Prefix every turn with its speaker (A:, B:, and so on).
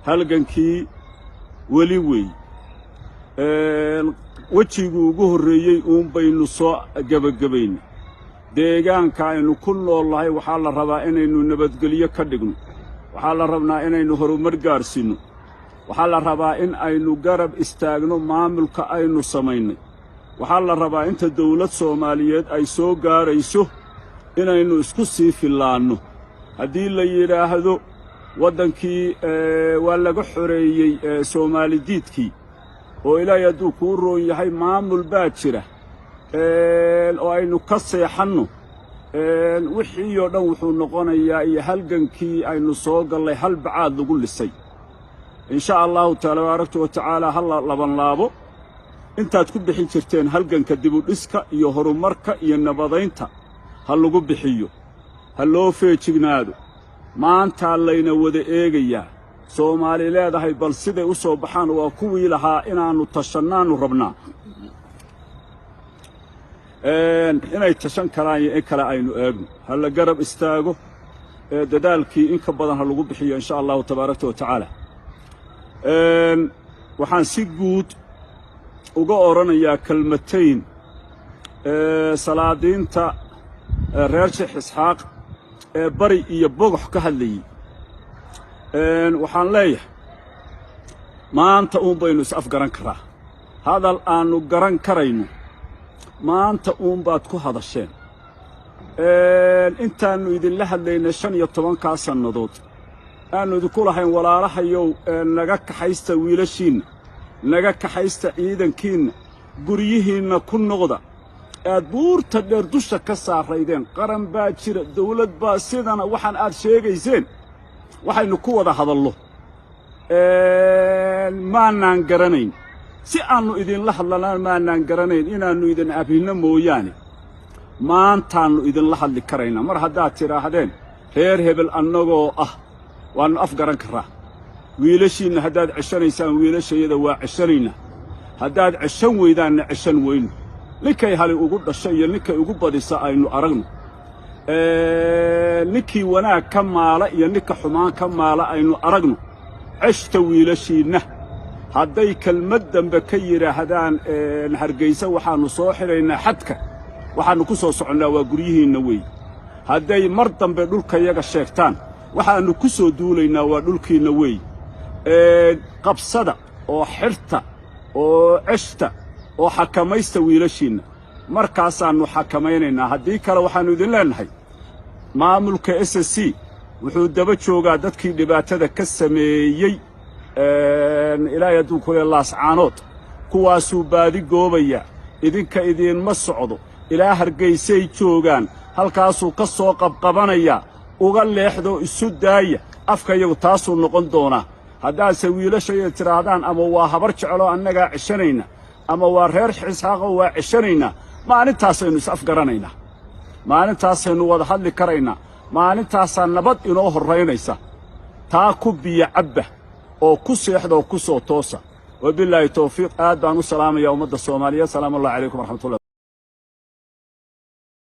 A: halgankii weli wey wajigu ugu horreeyey uun baynu soo gabagabaynay deegaanka aynu ku noolahay waxaa la rabaa inaynu nabadgelyo ka dhigno waxaa la rabnaa inaynu horumar gaarsiinno waxaa la rabaa in aynu garab istaagno maamulka aynu samaynay waxaa la rabaa inta dawlad Soomaaliyeed ay soo gaarayso inaynu isku sii filaanno haddii la yiraahdo waddankii waa laga xoreeyey Soomaali diidkii oo ilaahay hadduu kuu roon yahay maamul baa jira oo aynu ka seexanno wixii oo dhan wuxuu noqonayaa iyo halgankii aynu soo gallay hal bacaad lagu lisay insha allahu tabaaraka wa tacaala halla laban laabo intaad ku bixin jirteen halganka dib u dhiska iyo horumarka iyo nabadaynta ha lagu bixiyo ha loo feejignaado maanta layna wada eegayaa Soomaali leedahay bal siday u soo baxaan waa kuwii lahaa inaanu tashanaanu rabnaa inay tashan karaan iyo kala aynu eegno hal garab istaago dadaalkii in ka badan ha lagu bixiyo insha allahu tabaaraka wa tacaala waxaan si guud uga oranayaa kalmatayn salaadiinta reer Sheekh Isxaaq bari iyo bogox ka hadlayay waxaan leeyahay maanta uun baynu is afgaran karaa hadal aanu garan karayno maanta uun baad ku hadasheen intaannu idinla hadlaynay 15 sannadood aanu idinku lahayn walaalahayow naga kaxaysta wiilashiinna naga kaxaysta ciidankiinna guryihiinna ku noqda aad buurta dheer dusha ka saaraydeen qaran baa jira dawlad baa sidana waxaan aad sheegayseen waxaynu ku wada hadallo maanaan garanayn si aanu idinla hadlanaan maanaan garanayn inaannu idin abhilno mooyaane maantaannu idinla hadli karaynaa mar haddaad tidhaahdeen reer hebel annagoo ah waannu afgaran karraa wiilashiinna haddaad ceshanaysaan wiilashayada waa ceshanaynaa haddaad ceshan weydaanna ceshan weyno ninkay hali ugu dhashay iyo ninkay ugu badisa aynu aragno ninkii wanaag ka maala iyo ninka xumaan ka maala aynu aragno ceshta wiilashiinna hadday kelmad dambe ka yiraahdaan Hargeysa waxaanu soo xiraynaa xadka waxaanu ku soo soconnaa waa guryihiinna wey hadday mar dambe dhulkayaga sheegtaan waxaanu ku soo duulaynaa waa dhulkiinna wey qabsada oo xirta oo ceshta oo xakamaysta wiilashiinna markaasaannu xakamaynaynaa haddii kale waxaannu idin leenahay maamulka SSC wuxuu daba joogaa dadkii dhibaatada ka sameeyey ilaahay hadduu ku leeyahay laascaanood kuwaasuu baadi goobaya idinka idiinma socdo ilaa Hargeysay joogaan halkaasuu ka soo qabqabanaya uga leexdo isu daaya afkayagu taasuu noqon doonaa haddaase wiilashayda tiraahdaan ama waa habar jecelo annagaa ceshanayna ama waa reer Isxaaqo waa ceshanaynaa maalintaasaynu is afgaranaynaa maalintaasaynu wada hadli karaynaa maalintaasaa nabad inoo horraynaysa taa ku biyo cabba oo ku seexda oo ku soo toosa wabilaahi tawfiiq aad baan u salaamayaa ummadda Soomaaliyeed salaamu alaykum wa rahmatullahi